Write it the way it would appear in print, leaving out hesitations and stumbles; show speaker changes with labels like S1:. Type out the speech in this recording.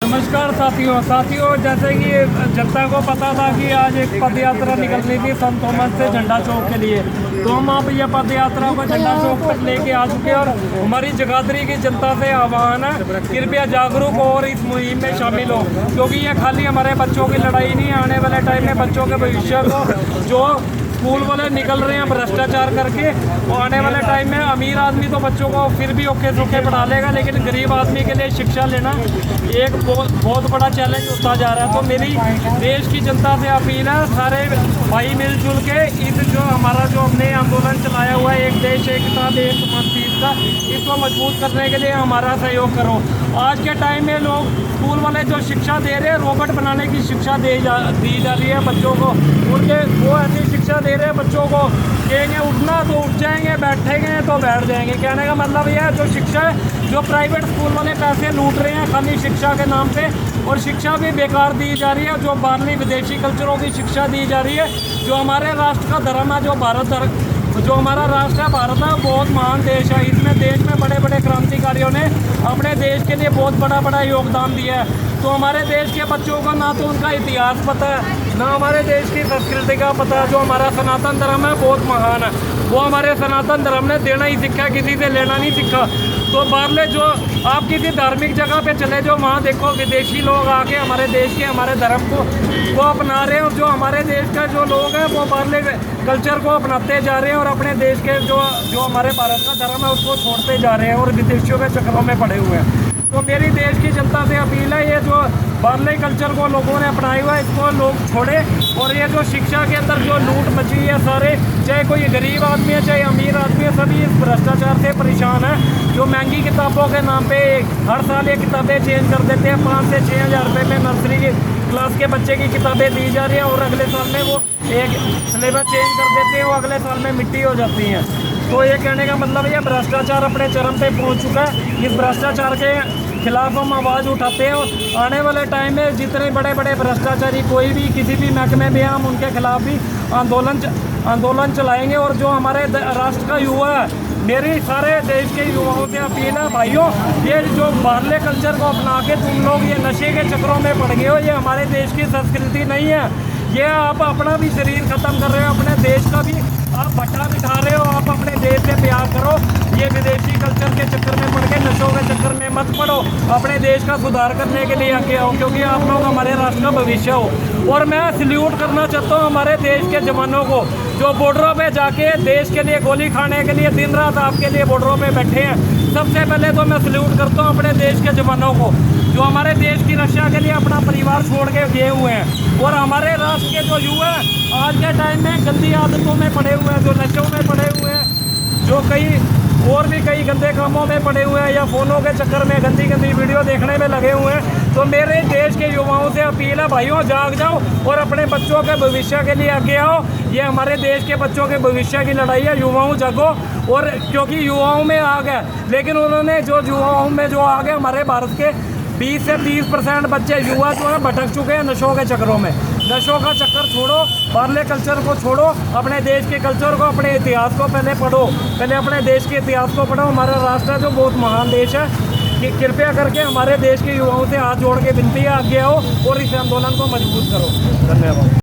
S1: नमस्कार साथियों, जैसे कि जनता को पता था कि आज एक पद यात्रा निकलनी थी संत थॉमस से झंडा चौक के लिए, तो हम अब यह पद यात्रा को झंडा चौक तक लेके आ चुके हैं। और हमारी जगाधरी की जनता से आह्वान है, कृपया जागरूक हो और इस मुहिम में शामिल हो, क्योंकि ये खाली हमारे बच्चों की लड़ाई नहीं है। आने वाले टाइम में बच्चों के भविष्य को जो स्कूल वाले निकल रहे हैं भ्रष्टाचार करके, और आने वाले टाइम में अमीर आदमी तो बच्चों को फिर भी औखे सौखे पढ़ा लेगा, लेकिन गरीब आदमी के लिए शिक्षा लेना एक बहुत बड़ा चैलेंज होता जा रहा है। तो मेरी देश की जनता से अपील है, सारे भाई मिलजुल के इस जो हमारा जो हमने आंदोलन चलाया हुआ है, एक देश एकता देश चीज़ का, इसको मजबूत करने के लिए हमारा सहयोग करो। आज के टाइम में लोग स्कूल वाले जो शिक्षा दे रहे हैं, रोबोट बनाने की शिक्षा दी जा रही है बच्चों को। उनके वो ऐसी शिक्षा दे रहे हैं बच्चों को, कहेंगे उठना तो उठ जाएंगे, बैठेंगे तो बैठ जाएंगे। कहने का मतलब यह है, जो शिक्षा है, जो प्राइवेट स्कूल वाले पैसे लूट रहे हैं खाली शिक्षा के नाम पे, और शिक्षा भी बेकार दी जा रही है। जो बाहरी विदेशी कल्चरों की शिक्षा दी जा रही है, जो हमारे राष्ट्र का धर्म है, जो हमारा राष्ट्र है भारत है, बहुत महान देश है। इसमें देश में बड़े बड़े क्रांतिकारियों ने अपने देश के लिए बहुत बड़ा योगदान दिया है। तो हमारे देश के बच्चों को ना तो उनका इतिहास पता है, ना हमारे देश की संस्कृति का पता है। जो हमारा सनातन धर्म है बहुत महान है, वो हमारे सनातन धर्म ने देना ही सीखा, किसी से लेना नहीं सीखा। तो बाहरले जो आप किसी धार्मिक जगह पे चले जाओ, वहाँ देखो विदेशी लोग आके हमारे देश के हमारे धर्म को अपना रहे हैं, और जो हमारे देश का जो लोग हैं वो बाहरले कल्चर को अपनाते जा रहे हैं, और अपने देश के जो हमारे भारत का धर्म है उसको छोड़ते जा रहे हैं, और विदेशियों के चक्करों में पड़े हुए हैं। तो मेरी देश की जनता से अपील है, ये जो बाहरले कल्चर को लोगों ने अपनाया हुआ है, इसको लोग छोड़े। और ये जो शिक्षा के अंदर जो लूट मची है, सारे चाहे कोई गरीब आदमी है चाहे अमीर आदमी है, सभी इस भ्रष्टाचार से परेशान है। जो महंगी किताबों के नाम पे हर साल ये किताबें चेंज कर देते हैं, 5 से 6 हज़ार रुपये में नर्सरी की क्लास के बच्चे की किताबें दी जा रही हैं, और अगले साल में वो एक सिलेबस चेंज कर देते हैं, वो अगले साल में मिट्टी हो जाती हैं। तो ये कहने का मतलब ये भ्रष्टाचार अपने चरम पे पहुंच चुका है। इस भ्रष्टाचार के खिलाफ हम आवाज़ उठाते हैं, और आने वाले टाइम में जितने बड़े बड़े भ्रष्टाचारी कोई भी किसी भी महकमे में, हम उनके खिलाफ भी आंदोलन चलाएंगे। और जो हमारे राष्ट्र का युवा है, मेरी सारे देश के युवाओं से अपील है, भाइयों ये जो बाहरले कल्चर को अपना के तुम लोग ये नशे के चक्करों में पड़ गए हो, ये हमारे देश की संस्कृति नहीं है। ये आप अपना भी शरीर ख़त्म कर रहे हो, अपने देश का भी आप भट्टा बिठा रहे हो। आप अपने देश से प्यार करो, ये विदेशी कल्चर के चक्कर में पड़ के, नशों के चक्कर में मत पड़ो। अपने देश का सुधार करने के लिए आगे आओ, क्योंकि आप लोग हमारे राष्ट्र का भविष्य हो। और मैं सल्यूट करना चाहता हूँ हमारे देश के जवानों को, जो बॉर्डरों पे जाके देश के लिए गोली खाने के लिए दिन रात आपके लिए बॉर्डरों पे बैठे हैं। सबसे पहले तो मैं सल्यूट करता हूँ अपने देश के जवानों को, जो हमारे देश की रक्षा के लिए अपना परिवार छोड़ के गए हुए हैं। और हमारे राष्ट्र के जो युवा आज के टाइम में गंदी आदतों में पड़े हुए हैं, जो नशों में पड़े हुए हैं, जो और भी कई गंदे कामों में पड़े हुए हैं, या फ़ोनों के चक्कर में गंदी वीडियो देखने में लगे हुए हैं। तो मेरे देश के युवाओं से अपील है, भाइयों जाग जाओ और अपने बच्चों के भविष्य के लिए आगे आओ। ये हमारे देश के बच्चों के भविष्य की लड़ाई है, युवाओं जागो। और क्योंकि युवाओं में आग है, लेकिन उन्होंने जो युवाओं में जो आग है, हमारे भारत के 20 से 30% बच्चे युवा जो है भटक चुके हैं नशों के चक्करों में। नशों का चक्कर छोड़ो, बाहरले कल्चर को छोड़ो, अपने देश के कल्चर को, अपने इतिहास को पहले पढ़ो, पहले अपने देश के इतिहास को पढ़ो। हमारा राष्ट्र है जो बहुत महान देश है, कि कृपया करके हमारे देश के युवाओं से हाथ जोड़ के विनती है, आगे आओ और इस आंदोलन को मजबूत करो। धन्यवाद।